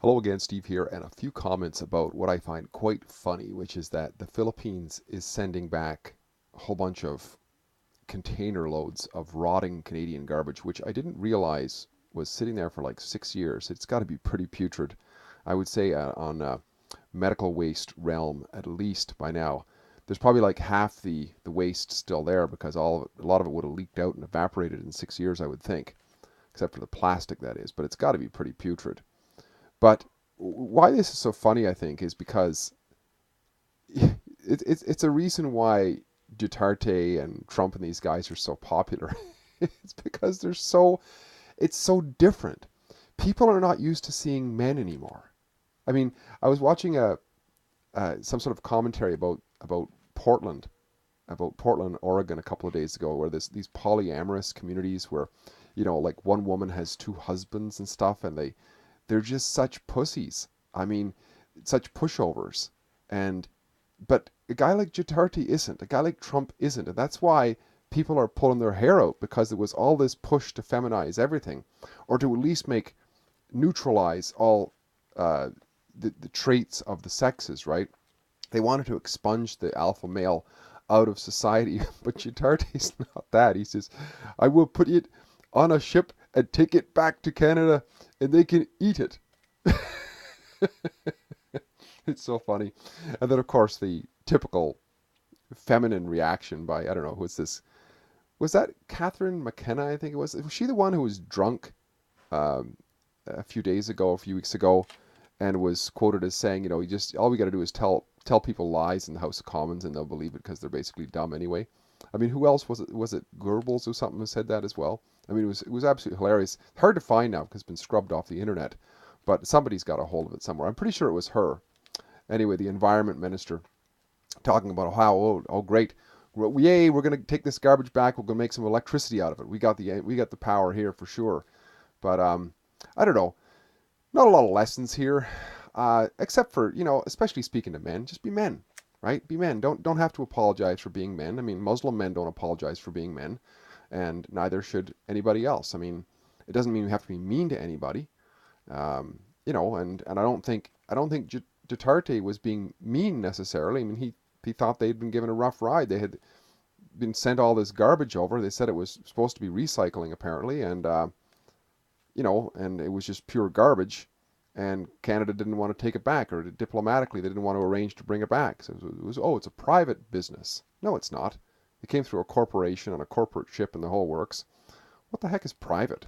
Hello again, Steve here, and a few comments about what I find quite funny, which is that the Philippines is sending back a whole bunch of container loads of rotting Canadian garbage, which I didn't realize was sitting there for like 6 years. It's got to be pretty putrid. I would say on medical waste realm, at least by now. There's probably like half the waste still there because a lot of it would have leaked out and evaporated in 6 years, I would think, except for the plastic, that is. But it's got to be pretty putrid. But why this is so funny, I think, is because it's a reason why Duterte and Trump and these guys are so popular. It's because it's so different. People are not used to seeing men anymore. I mean, I was watching some sort of commentary about Portland, Oregon, a couple of days ago, where there's these polyamorous communities where, like one woman has two husbands and stuff, and they're just such pussies. I mean, such pushovers. And but a guy like Duterte isn't. A guy like Trump isn't. And that's why people are pulling their hair out, because there was all this push to feminize everything, or to at least neutralize all the traits of the sexes, right? They wanted to expunge the alpha male out of society, but Dutarte's not that. He says, I will put it on a ship and take it back to Canada and they can eat it. It's so funny. And then, of course, the typical feminine reaction by, I don't know, who's this? Was that Catherine McKenna, I think it was? Was she the one who was drunk um, a few weeks ago, and was quoted as saying, you just all we got to do is tell people lies in the House of Commons and they'll believe it because they're basically dumb anyway. I mean, who else was it? Was it Goebbels or something who said that as well? I mean, it was absolutely hilarious. Hard to find now because it's been scrubbed off the internet, but somebody's got a hold of it somewhere. I'm pretty sure it was her. Anyway, the environment minister talking about how great, yay, we're going to take this garbage back. We're going to make some electricity out of it. We got the power here for sure. But I don't know. Not a lot of lessons here, except for, especially speaking to men. Just be men, right? Be men. Don't have to apologize for being men. I mean, Muslim men don't apologize for being men, and neither should anybody else. I mean, it doesn't mean you have to be mean to anybody, and I don't think Duterte was being mean necessarily. I mean, he thought they'd been given a rough ride. They had been sent all this garbage over. They said it was supposed to be recycling apparently, and it was just pure garbage. And Canada didn't want to take it back, or diplomatically they didn't want to arrange to bring it back. So it's a private business. No, it's not. It came through a corporation on a corporate ship and the whole works. What the heck is private?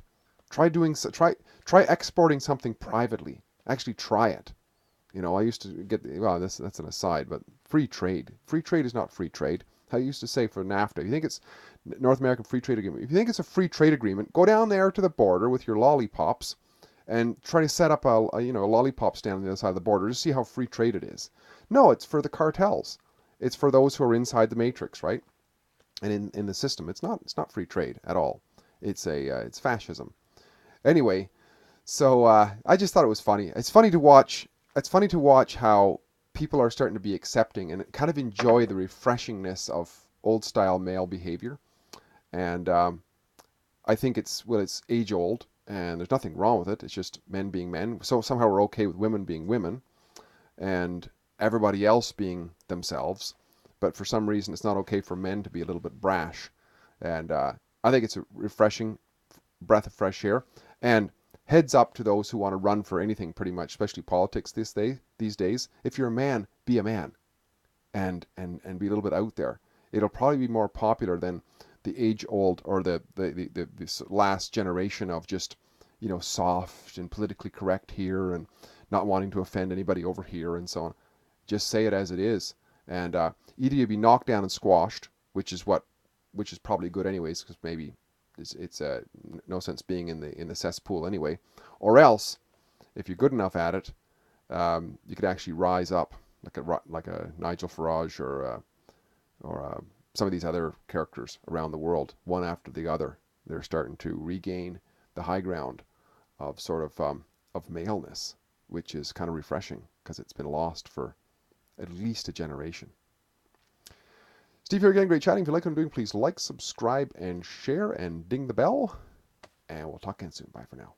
Try exporting something privately. Actually try it. I used to get, well, that's an aside, but free trade. Free trade is not free trade. I used to say for NAFTA, if you think it's North American Free Trade Agreement, if you think it's a free trade agreement, go down there to the border with your lollipops and try to set up a lollipop stand on the other side of the border to see how free trade it is. No, it's for the cartels. It's for those who are inside the matrix, right? And in the system, it's not free trade at all. It's fascism. Anyway, so I just thought it was funny. It's funny to watch. It's funny to watch how people are starting to be accepting and kind of enjoy the refreshingness of old style male behavior. And I think it's age old, and there's nothing wrong with it. It's just men being men. So somehow we're okay with women being women, and everybody else being themselves. But for some reason, it's not okay for men to be a little bit brash. And I think it's a refreshing breath of fresh air. And heads up to those who want to run for anything, pretty much, especially politics these days. If you're a man, be a man, and be a little bit out there. It'll probably be more popular than the age old, or the last generation of just soft and politically correct here and not wanting to offend anybody over here and so on. Just say it as it is, and either you'll be knocked down and squashed, which is probably good anyways, because maybe it's no sense being in the cesspool anyway, or else if you're good enough at it, you could actually rise up like a Nigel Farage or some of these other characters around the world, one after the other. They're starting to regain the high ground of sort of maleness, which is kind of refreshing because it's been lost for at least a generation. Steve here again, great chatting. If you like what I'm doing, please like, subscribe, and share, and ding the bell. And we'll talk again soon. Bye for now.